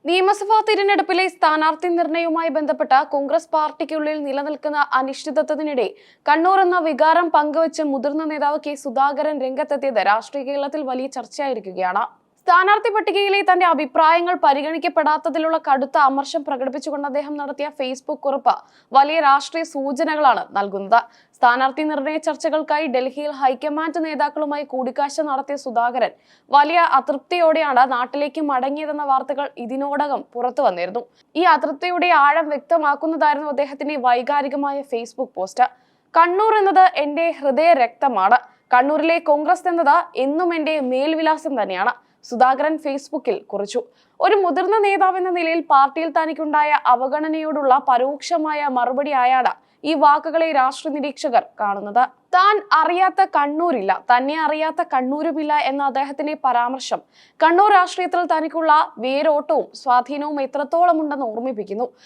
നിയമസഭാ തിരഞ്ഞെടുപ്പിലെ സ്ഥാനാർത്ഥി നിർണയവുമായി ബന്ധപ്പെട്ട കോൺഗ്രസ് പാർട്ടിക്കുള്ളിൽ നിലനിൽക്കുന്ന അനിശ്ചിതത്വത്തിനിടെ കണ്ണൂർ എന്ന വികാരം പങ്കുവച്ച് മുതിർന്ന നേതാവ് കെ സുധാകരൻ രംഗത്തെത്തിയത് രാഷ്ട്രീയ കേരളത്തിൽ വലിയ ചർച്ചയായിരിക്കുകയാണ്. സ്ഥാനാർത്ഥി പട്ടികയിലെ തന്റെ അഭിപ്രായങ്ങൾ പരിഗണിക്കപ്പെടാത്തതിലുള്ള കടുത്ത അമർഷം പ്രകടിപ്പിച്ചുകൊണ്ട് അദ്ദേഹം നടത്തിയ ഫേസ്ബുക്ക് കുറിപ്പ് വലിയ രാഷ്ട്രീയ സൂചനകളാണ് നൽകുന്നത്. സ്ഥാനാർത്ഥി നിർണയ ചർച്ചകൾക്കായി ഡൽഹിയിൽ ഹൈക്കമാൻഡ് നേതാക്കളുമായി കൂടിക്കാഴ്ച നടത്തിയ സുധാകരൻ വലിയ അതൃപ്തിയോടെയാണ് നാട്ടിലേക്ക് മടങ്ങിയതെന്ന വാർത്തകൾ ഇതിനോടകം പുറത്തു വന്നിരുന്നു. ഈ അതൃപ്തിയുടെ ആഴം വ്യക്തമാക്കുന്നതായിരുന്നു അദ്ദേഹത്തിന്റെ വൈകാരികമായ ഫേസ്ബുക്ക് പോസ്റ്റ്. കണ്ണൂർ എന്നത് എന്റെ ഹൃദയ രക്തമാണ്. കണ്ണൂരിലെ കോൺഗ്രസ് എന്നത് എന്നും എന്റെ മേൽവിലാസം തന്നെയാണ്. സുധാകരൻ ഫേസ്ബുക്കിൽ കുറിച്ചു. ഒരു മുതിർന്ന നേതാവ് എന്ന നിലയിൽ പാർട്ടിയിൽ തനിക്കുണ്ടായ അവഗണനയോടുള്ള പരോക്ഷമായ മറുപടിയായാണ് ഈ വാക്കുകളെ രാഷ്ട്രീയ നിരീക്ഷകർ കാണുന്നത്. താൻ അറിയാത്ത കണ്ണൂരില്ല, തന്നെ അറിയാത്ത കണ്ണൂരുമില്ല എന്ന അദ്ദേഹത്തിന്റെ പരാമർശം കണ്ണൂർ രാഷ്ട്രീയത്തിൽ തനിക്കുള്ള വേരോട്ടവും സ്വാധീനവും എത്രത്തോളം ഉണ്ടെന്ന് ഓർമ്മിപ്പിക്കുന്നു.